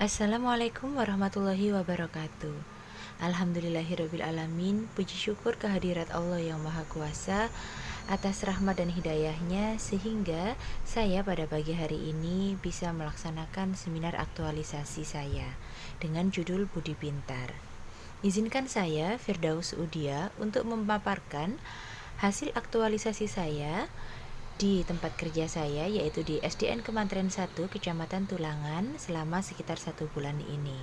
Assalamualaikum warahmatullahi wabarakatuh. Alhamdulillahirrabbilalamin. Puji syukur kehadirat Allah yang Maha Kuasa atas rahmat dan hidayahnya sehingga saya pada pagi hari ini bisa melaksanakan seminar aktualisasi saya dengan judul Budi Pintar. Izinkan saya, Firdaus Udia, untuk memaparkan hasil aktualisasi saya di tempat kerja saya, yaitu di SDN Kementerian 1 Kecamatan Tulangan selama sekitar 1 bulan ini.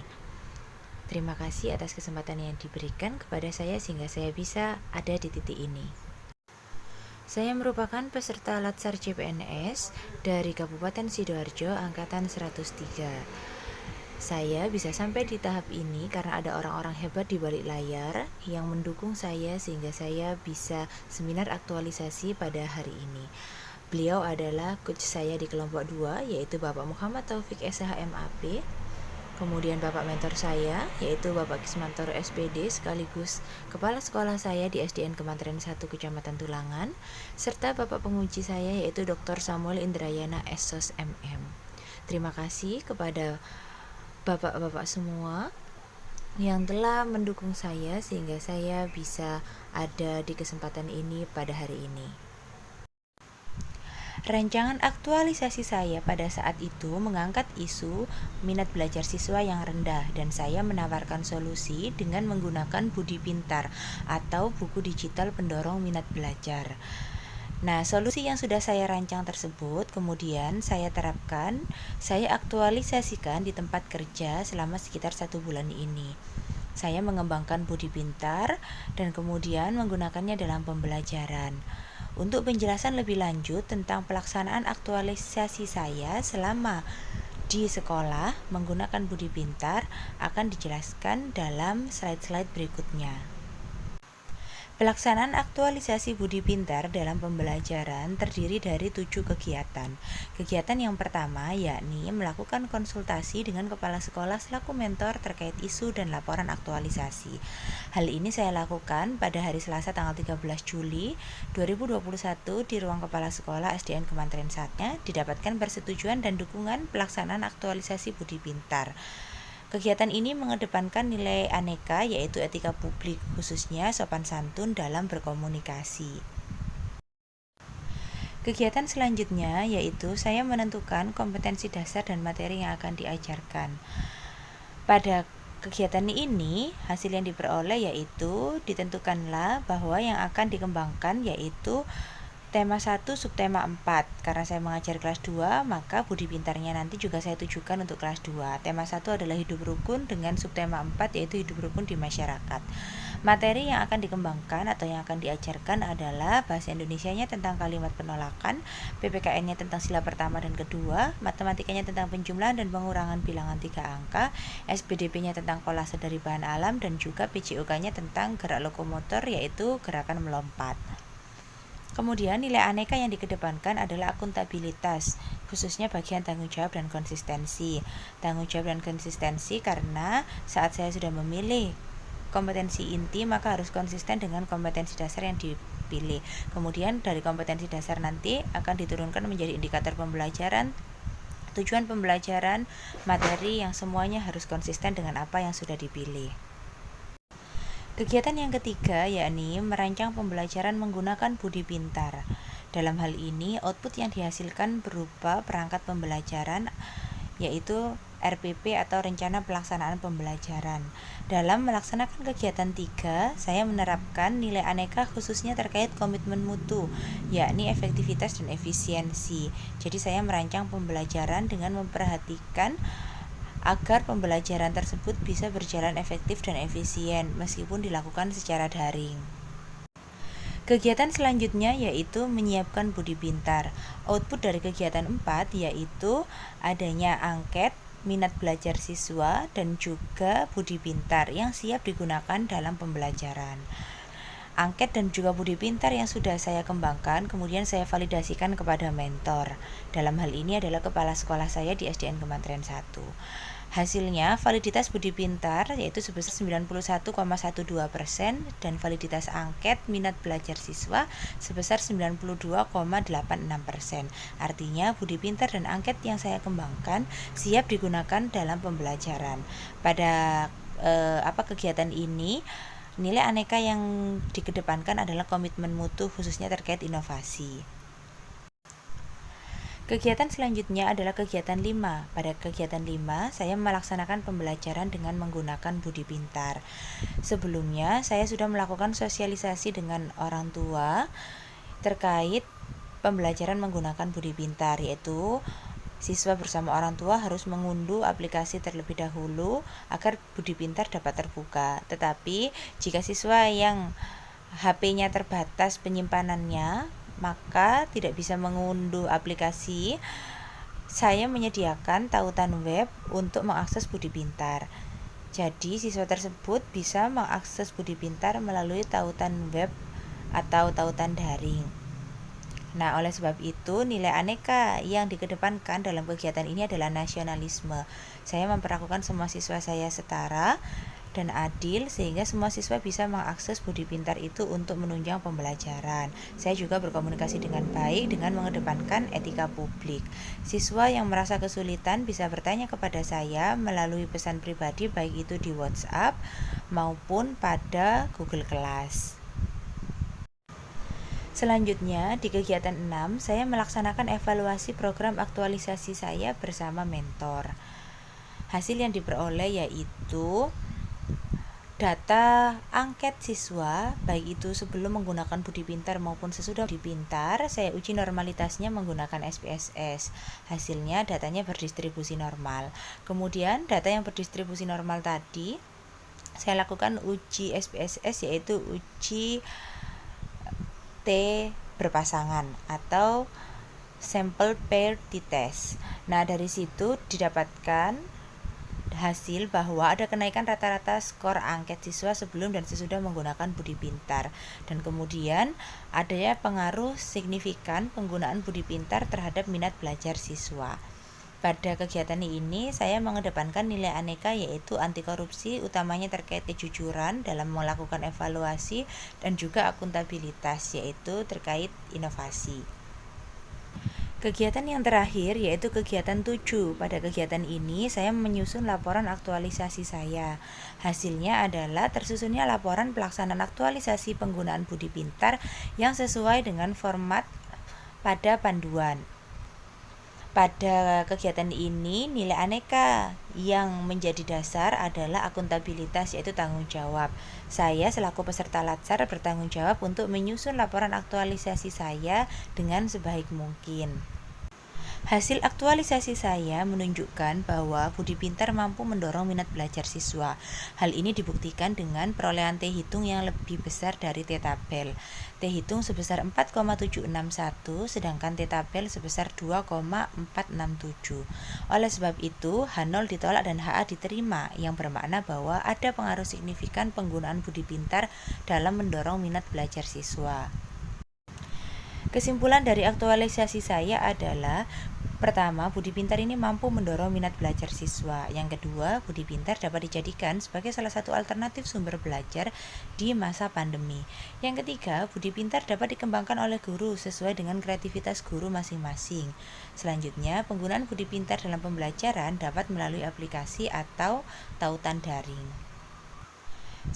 Terima kasih atas kesempatan yang diberikan kepada saya sehingga saya bisa ada di titik ini. Saya merupakan peserta Latsar CPNS dari Kabupaten Sidoarjo Angkatan 103. Saya bisa sampai di tahap ini karena ada orang-orang hebat di balik layar yang mendukung saya sehingga saya bisa seminar aktualisasi pada hari ini. Beliau adalah coach saya di kelompok 2, yaitu Bapak Muhammad Taufik SH MAP. Kemudian Bapak mentor saya, yaitu Bapak Kismantoro SPD sekaligus Kepala Sekolah saya di SDN Kementerian 1 Kecamatan Tulangan, serta Bapak penguji saya yaitu Dr. Samuel Indrayana SSOS MM. Terima kasih kepada Bapak-bapak semua yang telah mendukung saya sehingga saya bisa ada di kesempatan ini pada hari ini. Rancangan aktualisasi saya pada saat itu mengangkat isu minat belajar siswa yang rendah dan saya menawarkan solusi dengan menggunakan Budi Pintar atau buku digital pendorong minat belajar. Nah, solusi yang sudah saya rancang tersebut kemudian saya terapkan, saya aktualisasikan di tempat kerja selama sekitar 1 bulan ini. Saya mengembangkan Budi Pintar dan kemudian menggunakannya dalam pembelajaran. Untuk penjelasan lebih lanjut tentang pelaksanaan aktualisasi saya selama di sekolah menggunakan Budi Pintar akan dijelaskan dalam slide-slide berikutnya. Pelaksanaan aktualisasi Budi Pintar dalam pembelajaran terdiri dari 7 kegiatan. Kegiatan yang pertama yakni melakukan konsultasi dengan kepala sekolah selaku mentor terkait isu dan laporan aktualisasi. Hal ini saya lakukan pada hari Selasa tanggal 13 Juli 2021 di ruang kepala sekolah SDN Kementerian 1 didapatkan persetujuan dan dukungan pelaksanaan aktualisasi Budi Pintar. Kegiatan ini mengedepankan nilai aneka yaitu etika publik, khususnya sopan santun dalam berkomunikasi. Kegiatan selanjutnya yaitu saya menentukan kompetensi dasar dan materi yang akan diajarkan. Pada kegiatan ini, hasil yang diperoleh yaitu ditentukanlah bahwa yang akan dikembangkan yaitu tema 1 subtema 4. Karena saya mengajar kelas 2, maka Budi Pintarnya nanti juga saya tujukan untuk kelas 2. Tema 1 adalah hidup rukun dengan subtema 4 yaitu hidup rukun di masyarakat. Materi yang akan dikembangkan atau yang akan diajarkan adalah bahasa Indonesianya tentang kalimat penolakan, PPKN-nya tentang sila pertama dan kedua, matematikanya tentang penjumlahan dan pengurangan bilangan 3 angka, SPDP-nya tentang kolase dari bahan alam, dan juga PJOK-nya tentang gerak lokomotor yaitu gerakan melompat. Kemudian nilai aneka yang dikedepankan adalah akuntabilitas, khususnya bagian tanggung jawab dan konsistensi. Tanggung jawab dan konsistensi karena saat saya sudah memilih kompetensi inti maka harus konsisten dengan kompetensi dasar yang dipilih. Kemudian dari kompetensi dasar nanti akan diturunkan menjadi indikator pembelajaran, tujuan pembelajaran, materi yang semuanya harus konsisten dengan apa yang sudah dipilih. Kegiatan yang ketiga yakni merancang pembelajaran menggunakan Budi Pintar. Dalam hal ini, output yang dihasilkan berupa perangkat pembelajaran yaitu RPP atau Rencana Pelaksanaan Pembelajaran. Dalam melaksanakan kegiatan 3, saya menerapkan nilai aneka khususnya terkait komitmen mutu, yakni efektivitas dan efisiensi. Jadi saya merancang pembelajaran dengan memperhatikan agar pembelajaran tersebut bisa berjalan efektif dan efisien meskipun dilakukan secara daring. Kegiatan selanjutnya yaitu menyiapkan Budi Pintar. Output dari kegiatan 4 yaitu adanya angket, minat belajar siswa, dan juga Budi Pintar yang siap digunakan dalam pembelajaran. Angket dan juga Budi Pintar yang sudah saya kembangkan kemudian saya validasikan kepada mentor. Dalam hal ini adalah kepala sekolah saya di SDN Kementerian 1. Hasilnya, validitas budi pintar yaitu sebesar 91,12% dan validitas angket minat belajar siswa sebesar 92,86%. Artinya, budi pintar dan angket yang saya kembangkan siap digunakan dalam pembelajaran. Pada kegiatan ini, nilai aneka yang dikedepankan adalah komitmen mutu khususnya terkait inovasi. Kegiatan selanjutnya adalah kegiatan 5. Pada kegiatan 5, saya melaksanakan pembelajaran dengan menggunakan budi pintar. Sebelumnya, saya sudah melakukan sosialisasi dengan orang tua terkait pembelajaran menggunakan budi pintar, yaitu siswa bersama orang tua harus mengunduh aplikasi terlebih dahulu agar budi pintar dapat terbuka. Tetapi, jika siswa yang HP-nya terbatas penyimpanannya, maka tidak bisa mengunduh aplikasi, saya menyediakan tautan web untuk mengakses budi pintar. Jadi siswa tersebut bisa mengakses budi pintar melalui tautan web atau tautan daring. Nah, oleh sebab itu, nilai aneka yang dikedepankan dalam kegiatan ini adalah nasionalisme. Saya memperlakukan semua siswa saya setara dan adil sehingga semua siswa bisa mengakses budi pintar itu untuk menunjang pembelajaran. Saya juga berkomunikasi dengan baik dengan mengedepankan etika publik. Siswa yang merasa kesulitan bisa bertanya kepada saya melalui pesan pribadi baik itu di WhatsApp maupun pada Google Class. Selanjutnya, di kegiatan 6, saya melaksanakan evaluasi program aktualisasi saya bersama mentor. Hasil yang diperoleh yaitu data angket siswa, baik itu sebelum menggunakan budi pintar maupun sesudah budi pintar, saya uji normalitasnya menggunakan SPSS. Hasilnya datanya berdistribusi normal. Kemudian data yang berdistribusi normal tadi, saya lakukan uji SPSS yaitu uji T berpasangan atau sample pair t-test. Nah, dari situ didapatkan hasil bahwa ada kenaikan rata-rata skor angket siswa sebelum dan sesudah menggunakan budi pintar, dan kemudian adanya pengaruh signifikan penggunaan budi pintar terhadap minat belajar siswa. Pada kegiatan ini saya mengedepankan nilai aneka yaitu anti korupsi, utamanya terkait kejujuran dalam melakukan evaluasi dan juga akuntabilitas yaitu terkait inovasi. Kegiatan yang terakhir yaitu kegiatan 7. Pada kegiatan ini saya menyusun laporan aktualisasi saya. Hasilnya adalah tersusunnya laporan pelaksanaan aktualisasi penggunaan budi pintar yang sesuai dengan format pada panduan. Pada kegiatan ini nilai aneka yang menjadi dasar adalah akuntabilitas yaitu tanggung jawab. Saya selaku peserta latsar bertanggung jawab untuk menyusun laporan aktualisasi saya dengan sebaik mungkin. Hasil aktualisasi saya menunjukkan bahwa budi pintar mampu mendorong minat belajar siswa. Hal ini dibuktikan dengan perolehan T hitung yang lebih besar dari T tabel. T hitung sebesar 4,761 sedangkan T tabel sebesar 2,467. Oleh sebab itu, H0 ditolak dan HA diterima, yang bermakna bahwa ada pengaruh signifikan penggunaan budi pintar dalam mendorong minat belajar siswa. Kesimpulan dari aktualisasi saya adalah, pertama, budi pintar ini mampu mendorong minat belajar siswa. Yang kedua, budi pintar dapat dijadikan sebagai salah satu alternatif sumber belajar di masa pandemi. Yang ketiga, budi pintar dapat dikembangkan oleh guru sesuai dengan kreativitas guru masing-masing. Selanjutnya, penggunaan budi pintar dalam pembelajaran dapat melalui aplikasi atau tautan daring.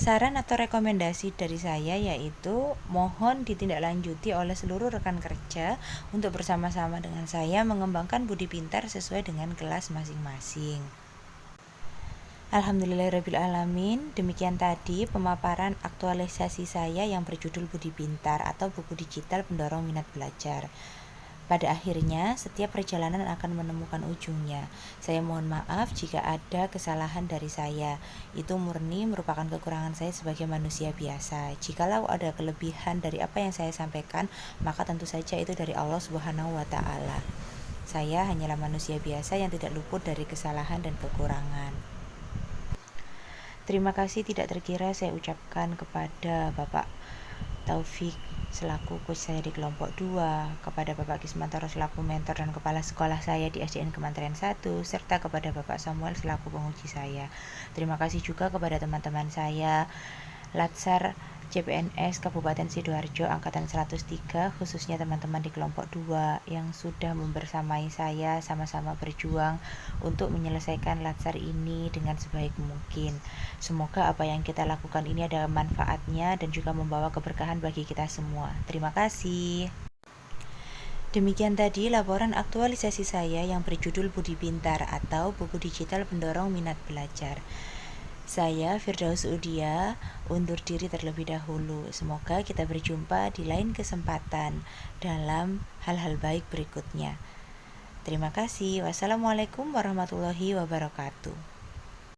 Saran atau rekomendasi dari saya yaitu mohon ditindaklanjuti oleh seluruh rekan kerja untuk bersama-sama dengan saya mengembangkan budi pintar sesuai dengan kelas masing-masing. Alhamdulillahirrabbilalamin. Demikian tadi pemaparan aktualisasi saya yang berjudul Budi Pintar atau buku digital pendorong minat belajar. Pada akhirnya, setiap perjalanan akan menemukan ujungnya. Saya mohon maaf jika ada kesalahan dari saya. Itu murni merupakan kekurangan saya sebagai manusia biasa. Jikalau ada kelebihan dari apa yang saya sampaikan, maka tentu saja itu dari Allah Subhanahu wa Ta'ala. Saya hanyalah manusia biasa yang tidak luput dari kesalahan dan kekurangan. Terima kasih tidak terkira saya ucapkan kepada Bapak Taufik selaku coach saya di kelompok 2, kepada Bapak Kismantoro selaku mentor dan kepala sekolah saya di SDN Kementerian 1, serta kepada Bapak Samuel selaku penguji saya. Terima kasih juga kepada teman-teman saya Latsar CPNS Kabupaten Sidoarjo Angkatan 103, khususnya teman-teman di kelompok 2 yang sudah membersamai saya sama-sama berjuang untuk menyelesaikan Latsar ini dengan sebaik mungkin. Semoga apa yang kita lakukan ini ada manfaatnya dan juga membawa keberkahan bagi kita semua. Terima kasih. Demikian tadi laporan aktualisasi saya yang berjudul Budi Pintar atau buku digital pendorong minat belajar. Saya Firdaus Udia undur diri terlebih dahulu. Semoga kita berjumpa di lain kesempatan dalam hal-hal baik berikutnya. Terima kasih. Wassalamualaikum warahmatullahi wabarakatuh.